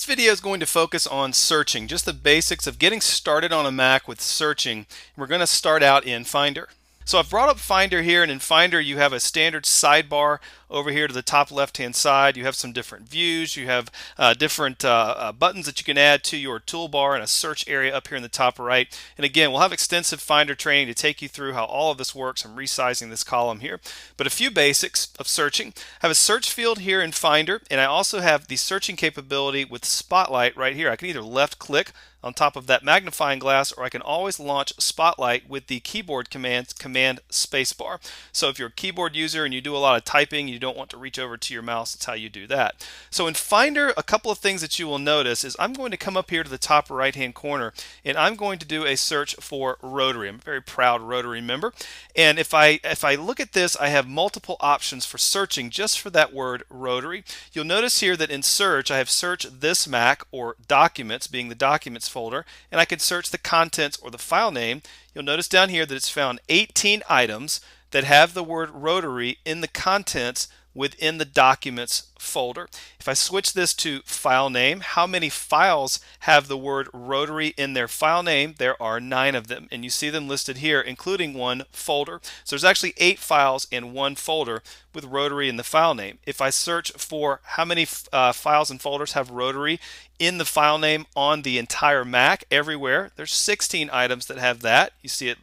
This video is going to focus on searching, just the basics of getting started on a Mac with searching. We're going to start out in Finder. So I've brought up Finder here, and in Finder you have a standard sidebar over here to the top left hand side. You have some different views, you have different buttons that you can add to your toolbar, and a search area up here in the top right. And again, we'll have extensive Finder training to take you through how all of this works. I'm resizing this column here, but a few basics of searching. I have a search field here in Finder, and I also have the searching capability with Spotlight right here. I can either left click on top of that magnifying glass, or I can always launch Spotlight with the keyboard commands, Command Spacebar. So if you're a keyboard user and you do a lot of typing, you don't want to reach over to your mouse, that's how you do that. So in Finder, a couple of things that you will notice is I'm going to come up here to the top right hand corner, and I'm going to do a search for Rotary. I'm a very proud Rotary member, and if I look at this, I have multiple options for searching just for that word Rotary. You'll notice here that in search I have search this Mac, or documents, being the documents folder, and I can search the contents or the file name. You'll notice down here that it's found 18 items that have the word Rotary in the contents within the documents folder. If I switch this to file name, how many files have the word Rotary in their file name? There are 9 of them, and you see them listed here, including one folder. So there's actually 8 files in one folder with Rotary in the file name. If I search for how many files and folders have Rotary in the file name on the entire Mac, everywhere, there's 16 items that have that. You see it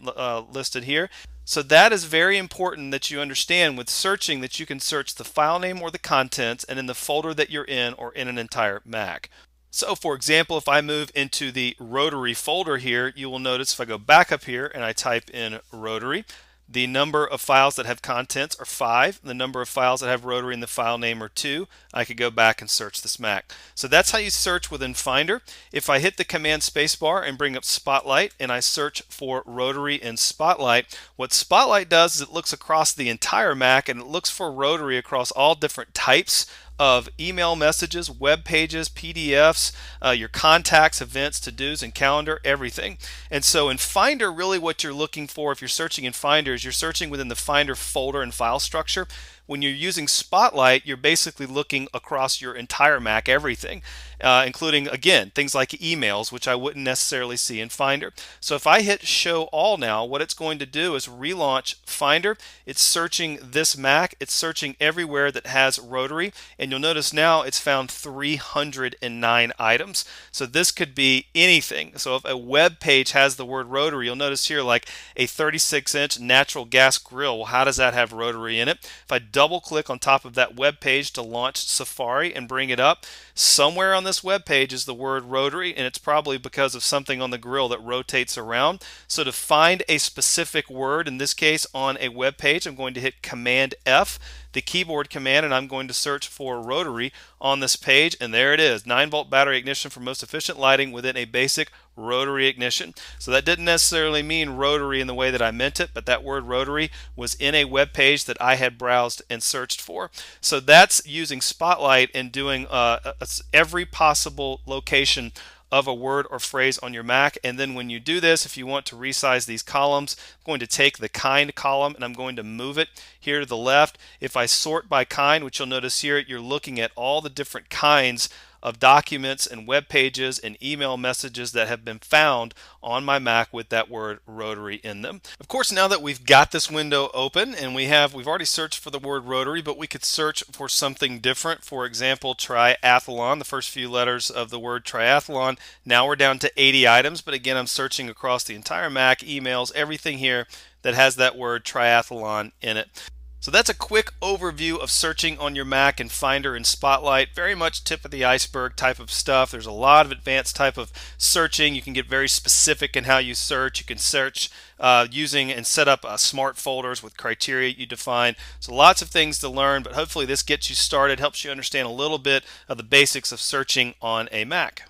listed here. So that is very important that you understand with searching, that you can search the file name or the contents and in the folder that you're in, or in an entire Mac. So for example, if I move into the Rotary folder here, you will notice if I go back up here and I type in Rotary, the number of files that have contents are 5. The number of files that have Rotary in the file name are 2. I could go back and search this Mac. So that's how you search within Finder. If I hit the Command Spacebar and bring up Spotlight and I search for Rotary in Spotlight, what Spotlight does is it looks across the entire Mac and it looks for Rotary across all different types of email messages, web pages, PDFs, your contacts, events, to-dos, and calendar, everything. And so in Finder, really what you're looking for if you're searching in Finder is you're searching within the Finder folder and file structure. When you're using Spotlight, you're basically looking across your entire Mac, everything, including, again, things like emails, which I wouldn't necessarily see in Finder. So if I hit Show All now, what it's going to do is relaunch Finder. It's searching this Mac. It's searching everywhere that has Rotary, and you'll notice now it's found 309 items. So this could be anything. So if a web page has the word Rotary, you'll notice here like a 36-inch natural gas grill. Well, how does that have Rotary in it? If I double click on top of that web page to launch Safari and bring it up, somewhere on this web page is the word Rotary, and it's probably because of something on the grill that rotates around. So to find a specific word, in this case on a web page, I'm going to hit Command F, the keyboard command, and I'm going to search for Rotary on this page, and there it is, 9-volt battery ignition for most efficient lighting within a basic Rotary ignition. So that didn't necessarily mean Rotary in the way that I meant it, but that word Rotary was in a web page that I had browsed and searched for. So that's using Spotlight and doing every possible location of a word or phrase on your Mac. And then when you do this, if you want to resize these columns, I'm going to take the kind column and I'm going to move it here to the left. If I sort by kind, which you'll notice here, you're looking at all the different kinds of documents and web pages and email messages that have been found on my Mac with that word Rotary in them. Of course, now that we've got this window open and we've already searched for the word Rotary, but we could search for something different. For example, triathlon, the first few letters of the word triathlon. Now we're down to 80 items, but again, I'm searching across the entire Mac, emails, everything here that has that word triathlon in it. So that's a quick overview of searching on your Mac in Finder and Spotlight. Very much tip of the iceberg type of stuff. There's a lot of advanced type of searching. You can get very specific in how you search. You can search using and set up smart folders with criteria you define. So lots of things to learn, but hopefully this gets you started, helps you understand a little bit of the basics of searching on a Mac.